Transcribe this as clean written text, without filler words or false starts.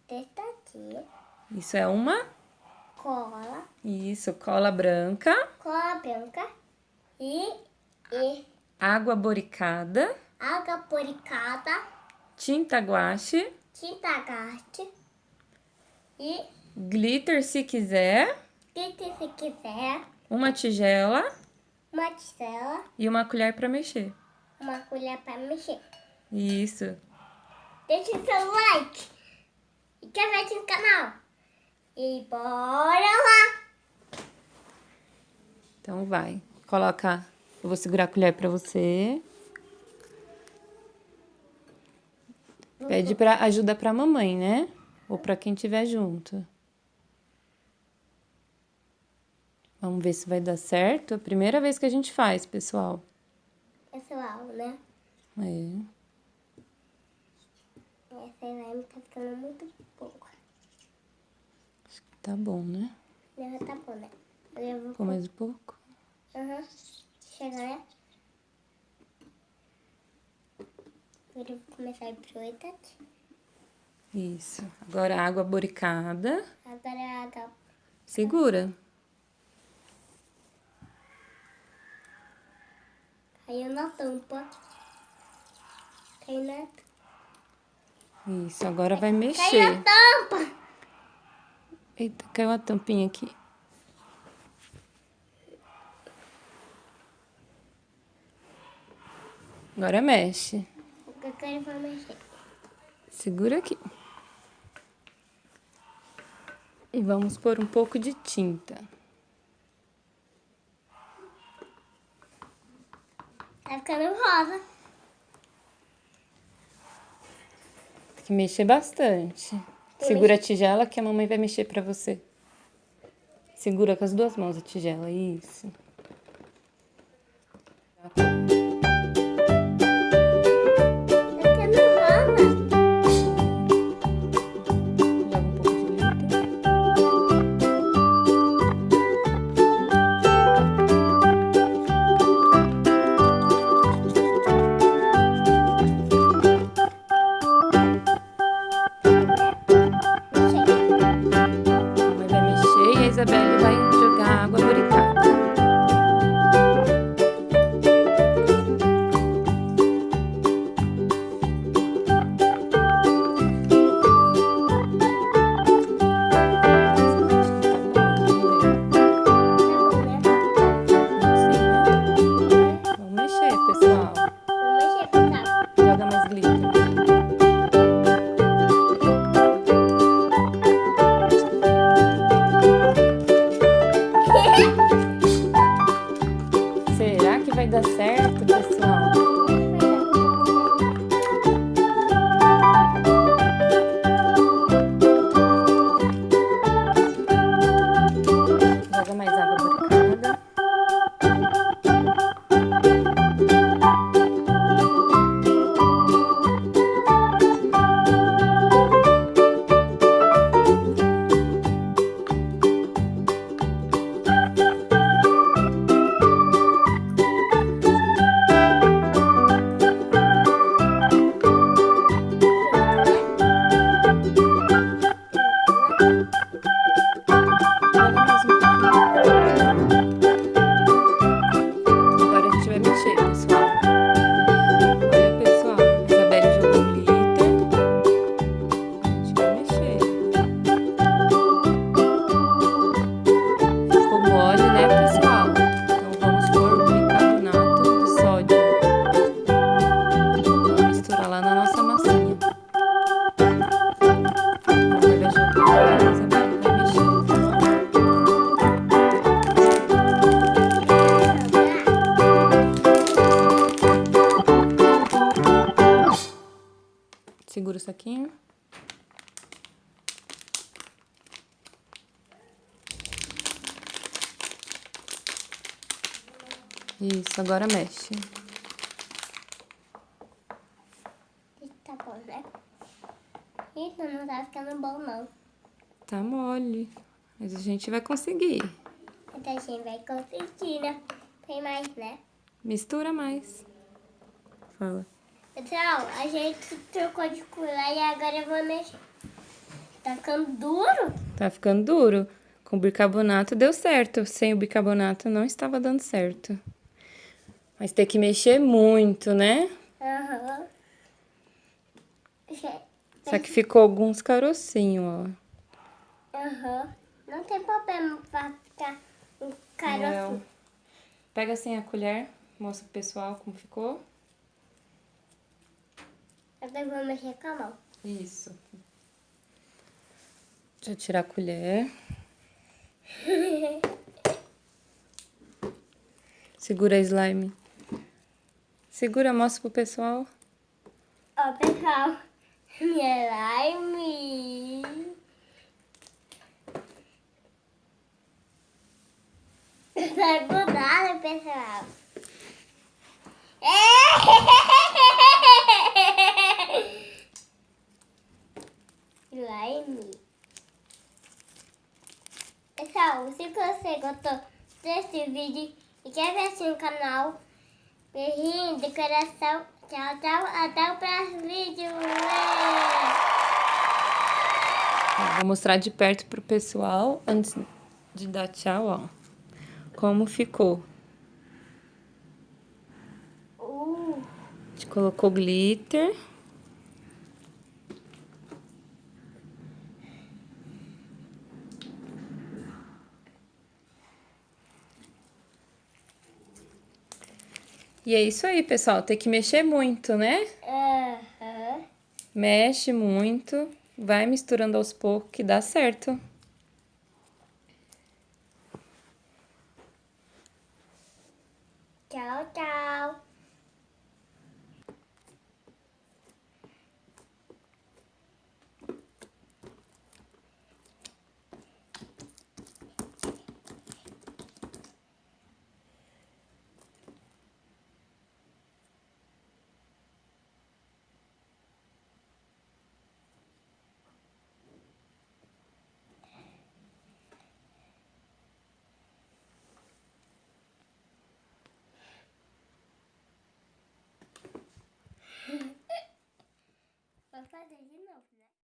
Testatia. Isso é uma? Cola. Isso, cola branca. Cola branca. E Água boricada. água boricada. Tinta guache. Tinta guache. E Glitter se quiser. glitter se quiser. Uma tigela. Uma tigela. E uma colher para mexer. Uma colher para mexer. Isso. Deixe seu like. E inscreva-se no canal. E bora lá. Então vai. Coloca. Eu vou segurar a colher para você. Pede ajuda pra mamãe, né? Ou pra quem tiver junto. Vamos ver se vai dar certo. É a primeira vez que a gente faz, pessoal. Pessoal, né? É. Essa aí vai me tá ficando muito pouco. Acho que tá bom, né? Já tá bom, né? Eu vou Ficou mais um pouco? Aham. Chega, né? Agora eu vou começar a ir pro oitavo. Isso. Agora a água boricada. Agora a água. Segura. Caiu na tampa. Caiu na tampa. Isso, agora vai Caiu mexer. a tampa! Eita, caiu uma tampinha aqui. Agora mexe. Agora eu vou mexer. Segura aqui. E vamos pôr um pouco de tinta. Tá ficando rosa. Tem que mexer bastante. Segura a tigela que a mamãe vai mexer pra você. Segura com as duas mãos a tigela, isso. Tá ficando rosa. Joga um pouco de glitter. A mamãe vai mexer e a Isabelle vai jogar água boricada. Vamos mexer, pessoal. Vou mexer, pessoal. Joga mais glitter. Será que vai dar certo, pessoal? Joga mais água boricada. Joga mais um pouquinho. Agora a gente vai mexer, pessoal. Olha, pessoal, a Isabelle jogou glitter. A gente vai mexer. Ficou mole, né, pessoal? Então vamos pôr bicarbonato de sódio. Vamos misturar lá na nossa massinha. A mamãe vai jogar, a Isabelle vai mexer. Segura o saquinho. Isso, agora mexe. Tá bom, né? Isso não tá ficando bom, não. Tá mole. Mas a gente vai conseguir. Então a gente vai conseguir, né? Tem mais, né? Mistura mais. Fala. Pessoal, a gente trocou de cor e agora eu vou mexer. Tá ficando duro? Tá ficando duro. Com bicarbonato deu certo. Sem o bicarbonato não estava dando certo. Mas tem que mexer muito, né? Aham. Só que ficou alguns carocinhos, ó. Aham. Não tem problema pra ficar um caroço. Não. Pega assim a colher, mostra pro pessoal como ficou. Agora eu vou mexer com a mão. Isso. Deixa eu tirar a colher. Segura a slime. Segura, mostra pro pessoal. Ó, pessoal, minha slime. Tá grudada, pessoal. Slime. Pessoal, se você gostou desse vídeo e quer ver assim no canal, beijinho de coração. Tchau, tchau. Até o próximo vídeo. Vou mostrar de perto pro pessoal antes de dar tchau, ó. Como ficou. A gente colocou glitter. E é isso aí, pessoal. Tem que mexer muito, né? Aham. Mexe muito. Vai misturando aos poucos que dá certo. Tchau, tchau. Vou fazer de novo.